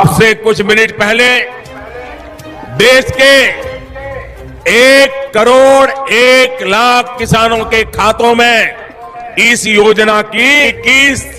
अब से कुछ मिनट पहले देश के 1 करोड़ 1 लाख किसानों के खातों में इस योजना की किस्त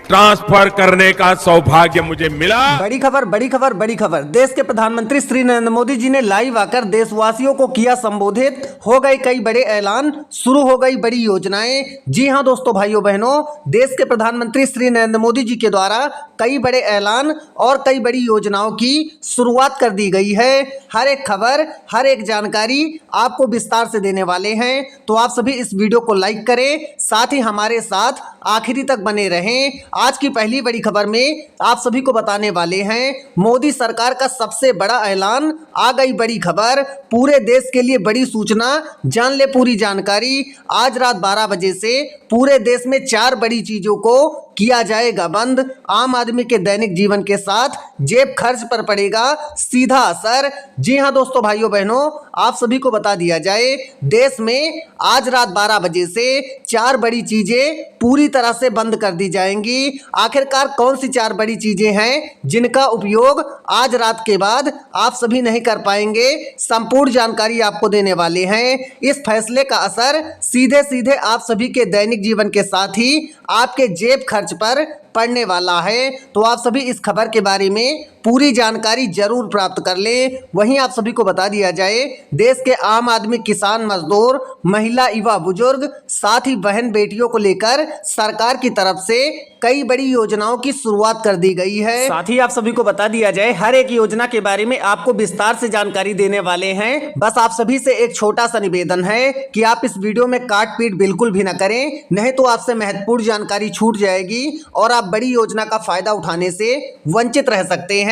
ट्रांसफर करने का सौभाग्य मुझे मिला। बड़ी खबर, बड़ी खबर, बड़ी खबर। देश के प्रधानमंत्री श्री नरेंद्र मोदी जी ने लाइव आकर देशवासियों को किया संबोधित। हो गए कई बड़े ऐलान, शुरू हो गई बड़ी योजनाएं। जी हां दोस्तों, भाइयों बहनों, देश के प्रधानमंत्री श्री नरेंद्र मोदी जी के द्वारा कई बड़े ऐलान और कई बड़ी योजनाओं की शुरुआत कर दी गई है। हर एक खबर, हर एक जानकारी आपको विस्तार से देने वाले हैं, तो आप सभी इस वीडियो को लाइक करें, साथ ही हमारे साथ आखिरी तक बने रहें। आज की पहली बड़ी खबर में आप सभी को बताने वाले हैं मोदी सरकार का सबसे बड़ा ऐलान। आ गई बड़ी खबर, पूरे देश के लिए बड़ी सूचना, जान ले पूरी जानकारी। आज रात 12 बजे से पूरे देश में 4 बड़ी चीजों को किया जाएगा बंद। आम आदमी के दैनिक जीवन के साथ जेब खर्च पर पड़ेगा सीधा असर। जी हां दोस्तों, भाइयों बहनों, आप सभी को बता दिया जाए, देश में आज रात 12 बजे से 4 बड़ी चीजें पूरी तरह से बंद कर दी जाएंगी। आखिरकार कौन सी 4 बड़ी चीजें हैं जिनका उपयोग आज रात के बाद आप सभी नहीं कर पाएंगे, संपूर्ण जानकारी आपको देने वाले हैं। इस फैसले का असर सीधे सीधे आप सभी के दैनिक जीवन के साथ ही आपके जेब खर्च पर पड़ने वाला है, तो आप सभी इस खबर के बारे में पूरी जानकारी जरूर प्राप्त कर लें। वहीं आप सभी को बता दिया जाए, देश के आम आदमी, किसान, मजदूर, महिला, युवा, बुजुर्ग, साथ ही बहन बेटियों को लेकर सरकार की तरफ से कई बड़ी योजनाओं की शुरुआत कर दी गई है। साथ ही आप सभी को बता दिया जाए, हर एक योजना के बारे में आपको विस्तार से जानकारी देने वाले हैं। बस आप सभी से एक छोटा सा निवेदन है कि आप इस वीडियो में काट पीट बिल्कुल भी न करें, नहीं तो आपसे महत्वपूर्ण जानकारी छूट जाएगी और आप बड़ी योजना का फायदा उठाने से वंचित रह सकते हैं।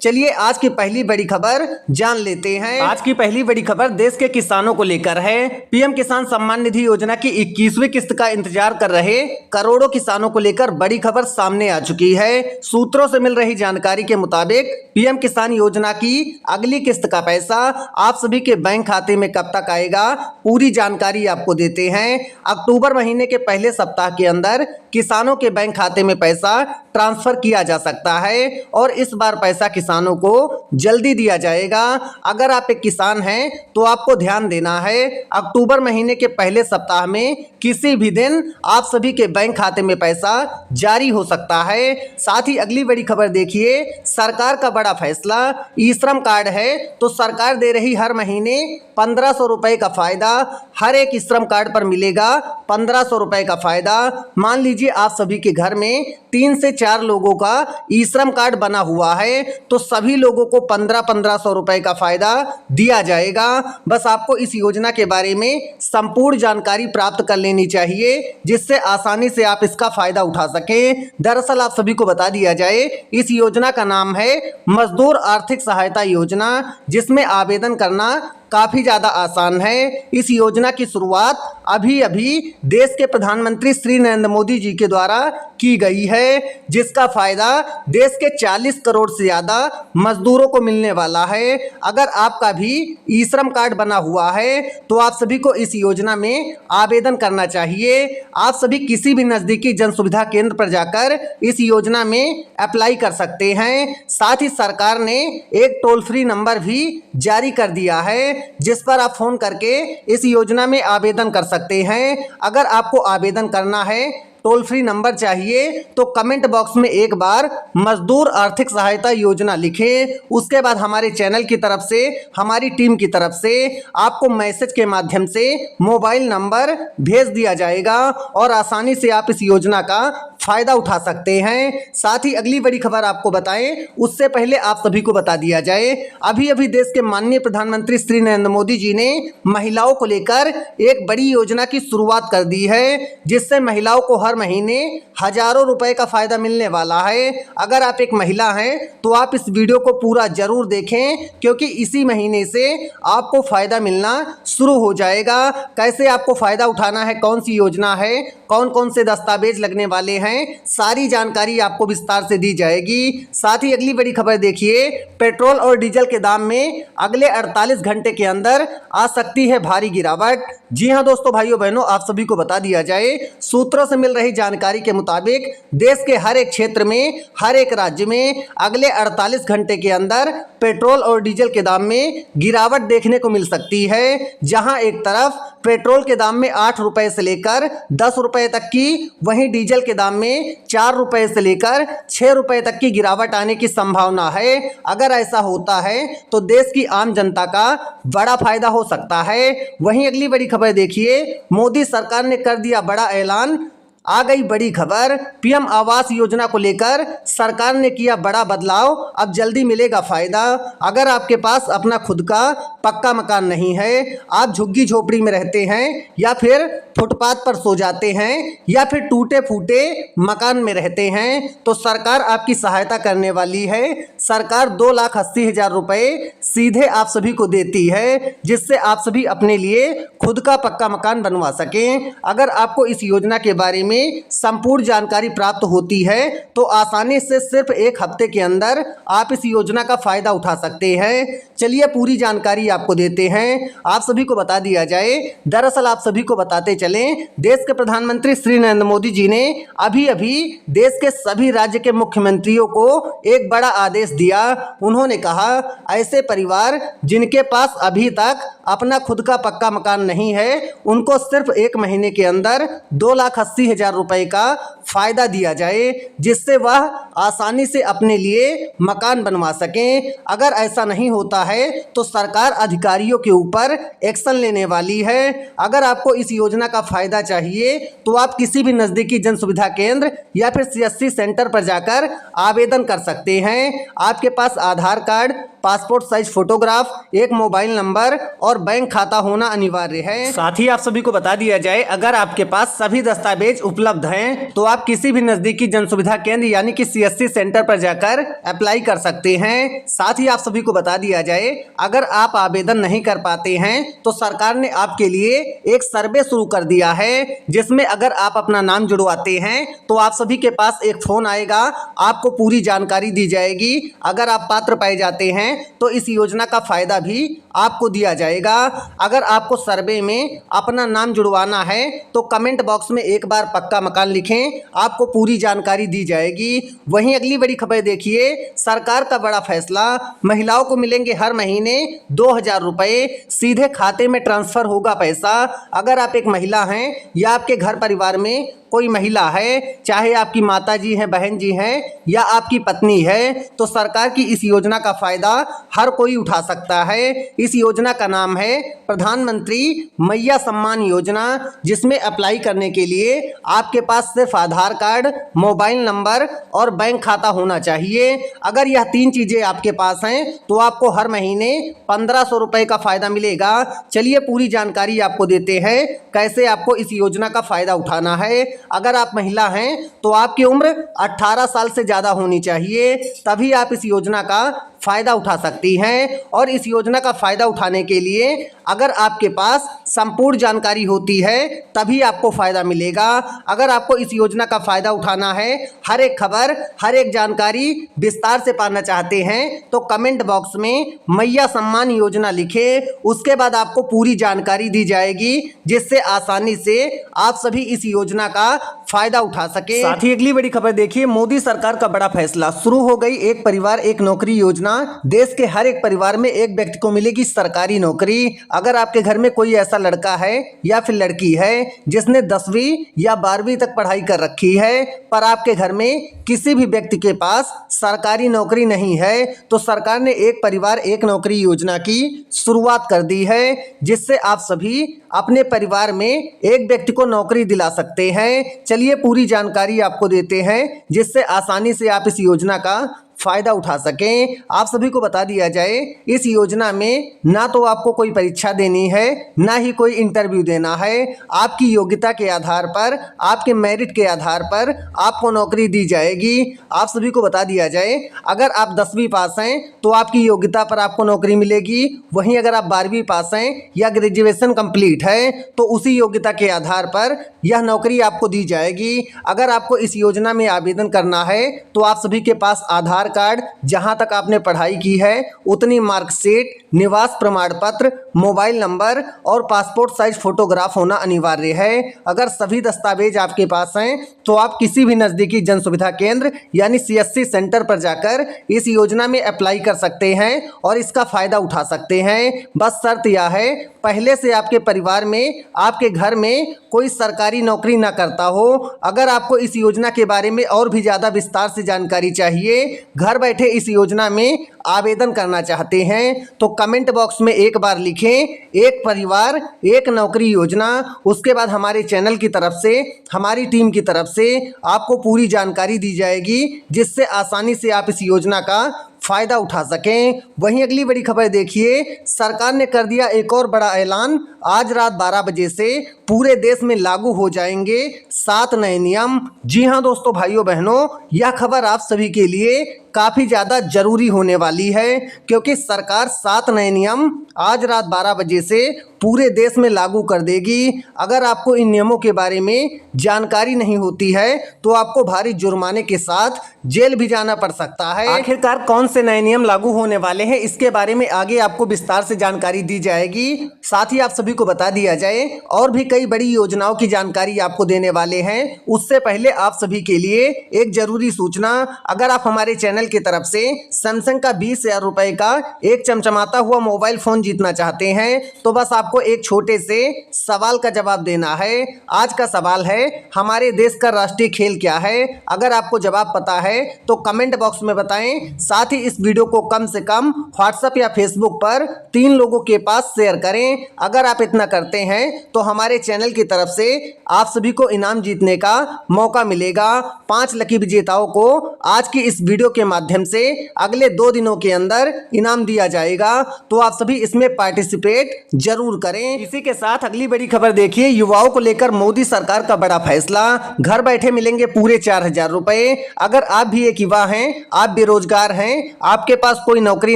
चलिए आज की पहली बड़ी खबर जान लेते हैं। आज की पहली बड़ी खबर देश के किसानों को लेकर है। पीएम किसान सम्मान निधि योजना की 21वीं किस्त का इंतजार कर रहे करोड़ों किसानों को लेकर बड़ी खबर सामने आ चुकी है। सूत्रों से मिल रही जानकारी के मुताबिक पीएम किसान योजना की अगली किस्त का पैसा आप सभी के बैंक खाते में कब तक आएगा, पूरी जानकारी आपको देते हैं। अक्टूबर महीने के पहले सप्ताह के अंदर किसानों के बैंक खाते में पैसा ट्रांसफर किया जा सकता है और इस बार पैसा किसानों को जल्दी दिया जाएगा। अगर आप एक किसान हैं तो आपको ध्यान देना है, अक्टूबर महीने के पहले सप्ताह में किसी भी दिन आप सभी के बैंक खाते में पैसा जारी हो सकता है। साथ ही अगली बड़ी खबर देखिए, सरकार का बड़ा फैसला। ई श्रम कार्ड है तो सरकार दे रही हर महीने 1500 रुपए का फायदा। हर एक श्रम कार्ड पर मिलेगा 1500 रुपए का फायदा। मान लीजिए आप सभी के घर में 3 से 4 लोगों का ई श्रम कार्ड बना हुआ है तो सभी लोगों को 1500 रुपए का फायदा दिया जाएगा। बस आपको इस योजना के बारे में संपूर्ण जानकारी प्राप्त कर लेनी चाहिए, जिससे आसानी से आप इसका फायदा उठा सकें। दरअसल आप सभी को बता दिया जाए, इस योजना का नाम है मजदूर आर्थिक सहायता योजना, जिसमें आवेदन करना काफी ज्यादा आसान है। इस योजना की शुरुआत अभी अभी देश के प्रधानमंत्री श्री नरेंद्र मोदी जी के द्वारा की गई है, जिसका फायदा देश के 40 करोड़ से ज्यादा मजदूरों को मिलने वाला है। अगर आपका भी ई श्रम कार्ड बना हुआ है तो आप सभी को इस योजना में आवेदन करना चाहिए। आप सभी किसी भी नजदीकी जन सुविधा केंद्र पर जाकर इस योजना में अप्लाई कर सकते हैं। साथ ही सरकार ने एक टोल फ्री नंबर भी जारी कर दिया है, जिस पर आप फोन करके इस योजना में आवेदन कर सकते हैं। अगर आपको आवेदन करना है, टोल फ्री नंबर चाहिए, तो कमेंट बॉक्स में एक बार मजदूर आर्थिक सहायता योजना लिखें। उसके बाद हमारे चैनल की तरफ से, हमारी टीम की तरफ से आपको मैसेज के माध्यम से मोबाइल नंबर भेज दिया जाएगा और आसानी से आप इस योजना का फायदा उठा सकते हैं। साथ ही अगली बड़ी खबर आपको बताएं, उससे पहले आप सभी को बता दिया जाए, अभी अभी देश के माननीय प्रधानमंत्री श्री नरेंद्र मोदी जी ने महिलाओं को लेकर एक बड़ी योजना की शुरुआत कर दी है, जिससे महिलाओं को हर महीने हजारों रुपए का फायदा मिलने वाला है। अगर आप एक महिला हैं तो आप इस वीडियो को पूरा जरूर देखें, क्योंकि इसी महीने से आपको फायदा मिलना शुरू हो जाएगा। कैसे आपको फायदा उठाना है, कौन सी योजना है, कौन कौन से दस्तावेज लगने वाले हैं, सारी जानकारी आपको विस्तार से दी जाएगी। साथ ही अगली बड़ी खबर देखिए, पेट्रोल और डीजल के दाम में अगले 48 घंटे के अंदर आ सकती है भारी गिरावट। जी हां दोस्तों, भाइयों बहनों, आप सभी को बता दिया जाए, सूत्रों से मिल रही जानकारी के मुताबिक देश के हर एक क्षेत्र में, हर एक राज्य में अगले 48 घंटे के अंदर पेट्रोल और डीजल के दाम में गिरावट देखने को मिल सकती है। जहां एक तरफ पेट्रोल के दाम में 8 रुपए से लेकर 10 रुपए तक की, वहीं डीजल के दाम में 4 रुपए से लेकर 6 रुपए तक की गिरावट आने की संभावना है। अगर ऐसा होता है तो देश की आम जनता का बड़ा फायदा हो सकता है। वहीं अगली बड़ी खबर देखिए, मोदी सरकार ने कर दिया बड़ा ऐलान। आ गई बड़ी खबर, पीएम आवास योजना को लेकर सरकार ने किया बड़ा बदलाव, अब जल्दी मिलेगा फायदा। अगर आपके पास अपना खुद का पक्का मकान नहीं है, आप झुग्गी झोपड़ी में रहते हैं या फिर फुटपाथ पर सो जाते हैं या फिर टूटे फूटे मकान में रहते हैं, तो सरकार आपकी सहायता करने वाली है। सरकार 2,80,000 रुपए सीधे आप सभी को देती है, जिससे आप सभी अपने लिए खुद का पक्का मकान बनवा सकें। अगर आपको इस योजना के बारे में संपूर्ण जानकारी प्राप्त होती है तो आसानी से सिर्फ 1 हफ्ते के अंदर आप इस योजना का फायदा उठा सकते हैं। चलिए पूरी जानकारी आपको देते हैं, आप सभी को बता दिया जाए। दरअसल आप सभी को बताते चलें, देश के प्रधानमंत्री श्री नरेंद्र मोदी जी ने अभी अभी देश के सभी राज्य के मुख्यमंत्रियों को एक बड़ा आदेश दिया। उन्होंने कहा, ऐसे परिवार जिनके पास अभी तक अपना खुद का पक्का मकान नहीं है, उनको सिर्फ 1 महीने के अंदर 2,80,000 रुपए का फायदा दिया जाए, जिससे वह आसानी से अपने लिए मकान बनवा सकें। अगर ऐसा नहीं होता है तो सरकार अधिकारियों के ऊपर एक्शन लेने वाली है। अगर आपको इस योजना का फायदा चाहिए तो आप किसी भी नज़दीकी जन सुविधा केंद्र या फिर CSC सेंटर पर जाकर आवेदन कर सकते हैं। आपके पास आधार कार्ड, पासपोर्ट साइज फोटोग्राफ, एक मोबाइल नंबर और बैंक खाता होना अनिवार्य है। साथ ही आप सभी को बता दिया जाए, अगर आपके पास सभी दस्तावेज उपलब्ध हैं तो आप किसी भी नजदीकी जन सुविधा केंद्र यानी कि CSC सेंटर पर जाकर अप्लाई कर सकते हैं। साथ ही आप सभी को बता दिया जाए, अगर आप आवेदन नहीं कर पाते हैं तो सरकार ने आपके लिए एक सर्वे शुरू कर दिया है, जिसमें अगर आप अपना नाम जुड़वाते हैं तो आप सभी के पास एक फोन आएगा, आपको पूरी जानकारी दी जाएगी। अगर आप पात्र पाए जाते हैं तो इस योजना का फायदा भी आपको दिया जाएगा। अगर आपको सर्वे में अपना नाम जुड़वाना है तो कमेंट बॉक्स में एक बार पक्का मकान लिखें, आपको पूरी जानकारी दी जाएगी। वहीं अगली बड़ी खबर देखिए, सरकार का बड़ा फैसला, महिलाओं को मिलेंगे हर महीने 2,000 रुपए, सीधे खाते में ट्रांसफर होगा पैसा। अगर आप एक महिला हैं या आपके घर परिवार में कोई महिला है, चाहे आपकी माता जी हैं, बहन जी हैं या आपकी पत्नी है, तो सरकार की इस योजना का फायदा हर कोई उठा सकता है। इस योजना का नाम है प्रधानमंत्री मैया सम्मान योजना, जिसमें अप्लाई करने के लिए आपके पास सिर्फ आधार कार्ड, मोबाइल नंबर और बैंक खाता होना चाहिए। अगर यह 3 चीज़ें आपके पास हैं तो आपको हर महीने 1,500 रुपये का फायदा मिलेगा। चलिए पूरी जानकारी आपको देते हैं, कैसे आपको इस योजना का फायदा उठाना है। अगर आप महिला हैं तो आपकी उम्र 18 साल से ज़्यादा होनी चाहिए, तभी आप इस योजना का फ़ायदा उठा सकती हैं। और इस योजना का फ़ायदा उठाने के लिए अगर आपके पास संपूर्ण जानकारी होती है तभी आपको फ़ायदा मिलेगा। अगर आपको इस योजना का फ़ायदा उठाना है, हर एक खबर, हर एक जानकारी विस्तार से पाना चाहते हैं तो कमेंट बॉक्स में मैया सम्मान योजना लिखें। उसके बाद आपको पूरी जानकारी दी जाएगी, जिससे आसानी से आप सभी इस योजना का फ़ायदा उठा सके। साथ ही अगली बड़ी खबर देखिए, मोदी सरकार का बड़ा फैसला, शुरू हो गई एक परिवार एक नौकरी योजना। देश के हर एक परिवार में एक व्यक्ति को मिलेगी सरकारी नौकरी। अगर आपके घर में कोई ऐसा लड़का है या फिर लड़की है जिसने 10वीं या 12वीं तक पढ़ाई कर रखी है, पर आपके घर में किसी भी व्यक्ति के पास सरकारी नौकरी नहीं है, तो सरकार ने एक परिवार एक नौकरी योजना की शुरुआत कर दी है, जिससे आप सभी अपने परिवार में एक व्यक्ति को नौकरी दिला सकते हैं। चलिए पूरी जानकारी आपको देते हैं, जिससे आसानी से आप इस योजना का फ़ायदा उठा सकें। आप सभी को बता दिया जाए, इस योजना में ना तो आपको कोई परीक्षा देनी है, ना ही कोई इंटरव्यू देना है। आपकी योग्यता के आधार पर, आपके मेरिट के आधार पर आपको नौकरी दी जाएगी। आप सभी को बता दिया जाए, अगर आप 10वीं पास हैं तो आपकी योग्यता पर आपको नौकरी मिलेगी। वहीं अगर आप 12वीं पास हैं या ग्रेजुएशन कंप्लीट है तो उसी योग्यता के आधार पर यह नौकरी आपको दी जाएगी। अगर आपको इस योजना में आवेदन करना है तो आप सभी के पास आधार कार्ड, जहां तक आपने पढ़ाई की है उतनी मार्कशीट, निवास प्रमाण पत्र, मोबाइल नंबर और पासपोर्ट साइज फोटोग्राफ होना अनिवार्य है। अगर सभी दस्तावेज आपके पास हैं तो आप किसी भी नज़दीकी जन सुविधा केंद्र यानी CSC सेंटर पर जाकर इस योजना में अप्लाई कर सकते हैं और इसका फ़ायदा उठा सकते हैं। बस शर्त यह है, पहले से आपके परिवार में, आपके घर में कोई सरकारी नौकरी ना करता हो। अगर आपको इस योजना के बारे में और भी ज़्यादा विस्तार से जानकारी चाहिए, घर बैठे इस योजना में आवेदन करना चाहते हैं, तो कमेंट बॉक्स में एक बार लिखें एक परिवार एक नौकरी योजना। उसके बाद हमारे चैनल की तरफ से, हमारी टीम की तरफ से आपको पूरी जानकारी दी जाएगी, जिससे आसानी से आप इस योजना का फ़ायदा उठा सकें। वहीं अगली बड़ी खबर देखिए, सरकार ने कर दिया एक और बड़ा ऐलान। आज रात 12 बजे से पूरे देश में लागू हो जाएंगे 7 नए नियम। जी हां दोस्तों, भाइयों बहनों, यह खबर आप सभी के लिए काफ़ी ज़्यादा ज़रूरी होने वाली है, क्योंकि सरकार 7 नए नियम आज रात 12 बजे से पूरे देश में लागू कर देगी। अगर आपको इन नियमों के बारे में जानकारी नहीं होती है तो आपको भारी जुर्माने के साथ जेल भी जाना पड़ सकता है। आखिरकार कौन से नए नियम लागू होने वाले हैं, इसके बारे में आगे आपको विस्तार से जानकारी दी जाएगी। साथ ही आप सभी को बता दिया जाए, और भी कई बड़ी योजनाओं की जानकारी आपको देने वाले हैं। उससे पहले आप सभी के लिए एक जरूरी सूचना, अगर आप हमारे चैनल की तरफ से सैमसंग का 20,000 रुपए का एक चमचमाता हुआ मोबाइल फोन जीतना चाहते हैं, तो बस आपको एक छोटे से सवाल का जवाब देना है। आज का सवाल है, हमारे देश का राष्ट्रीय खेल क्या है? अगर आपको जवाब पता है तो कमेंट बॉक्स में बताएं। साथ ही इस वीडियो को कम से कम व्हाट्सएप या फेसबुक पर 3 लोगों के पास शेयर करें। अगर आप इतना करते हैं तो हमारे चैनल की तरफ से आप सभी को इनाम जीतने का मौका मिलेगा। 5 लकी विजेताओं को आज की इस वीडियो के माध्यम से अगले 2 दिनों के अंदर इनाम दिया जाएगा, तो आप सभी इसमें पार्टिसिपेट जरूर करें। इसी के साथ अगली बड़ी खबर देखिए, युवाओं को लेकर मोदी सरकार का बड़ा फैसला। घर बैठे मिलेंगे पूरे 4,000 रुपए। अगर आप भी एक युवा हैं, आप बेरोजगार हैं, आपके पास कोई नौकरी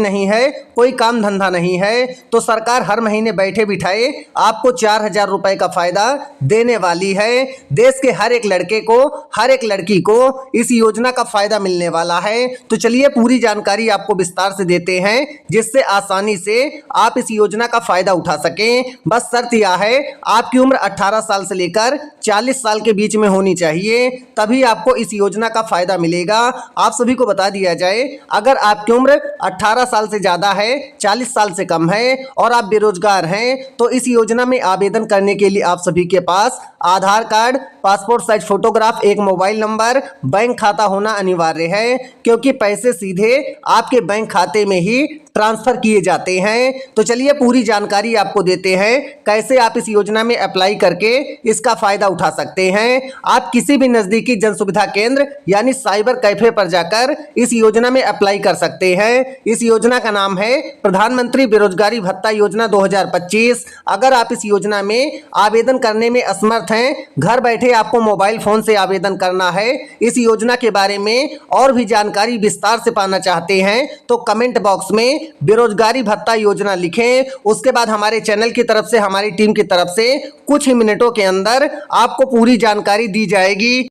नहीं है, कोई काम धंधा नहीं है, तो सरकार हर महीने बैठे बिठाए आपको 4,000 रुपए का फायदा देने वाली है। देश के हर एक लड़के को, हर एक लड़की को इस योजना का फायदा मिलने वाला है। तो चलिए पूरी जानकारी आपको विस्तार से देते हैं, जिससे आसानी से आप इस योजना का फायदा उठा सकें। बस शर्त यह है, आपकी उम्र 18 साल से लेकर 40 साल के बीच में होनी चाहिए, तभी आपको इस योजना का फायदा मिलेगा। आप सभी को बता दिया जाए, अगर आपकी उम्र 18 साल से ज़्यादा है, 40 साल से कम है और आप बेरोजगार हैं, तो इस योजना में आवेदन करने के लिए आप सभी के पास आधार कार्ड, पासपोर्ट साइज फोटोग्राफ, एक मोबाइल नंबर, बैंक खाता होना अनिवार्य है, क्योंकि पैसे सीधे आपके बैंक खाते में ही ट्रांसफर किए जाते हैं। तो चलिए पूरी जानकारी आपको देते हैं, कैसे आप इस योजना में अप्लाई करके इसका फायदा उठा सकते हैं। आप किसी भी नजदीकी जन सुविधा केंद्र यानी साइबर कैफे पर जाकर इस योजना में अप्लाई कर सकते हैं। इस योजना का नाम है प्रधानमंत्री बेरोजगारी भत्ता योजना 2025। अगर आप इस योजना में आवेदन करने में असमर्थ हैं, घर बैठे आपको मोबाइल फोन से आवेदन करना है, इस योजना के बारे में और भी जानकारी विस्तार से पाना चाहते हैं, तो कमेंट बॉक्स में बेरोजगारी भत्ता योजना लिखें। उसके बाद हमारे चैनल की तरफ से, हमारी टीम की तरफ से कुछ ही मिनटों के अंदर आपको पूरी जानकारी दी जाएगी।